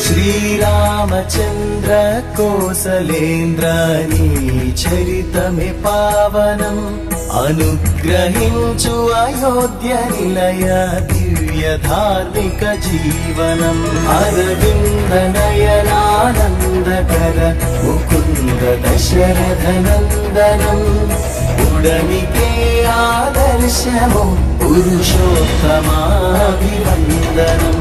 శ్రీరామచంద్ర కోసలేంద్ర నీ చరితమే పావనం అనుగ్రహించు అయోధ్య నిలయ దివ్య ధార్మిక జీవనం అరవింద నయనానందకర ముకుంద దశరథ నందనం ఉడమికే ఆదర్శము పురుషోత్తమాభివందనం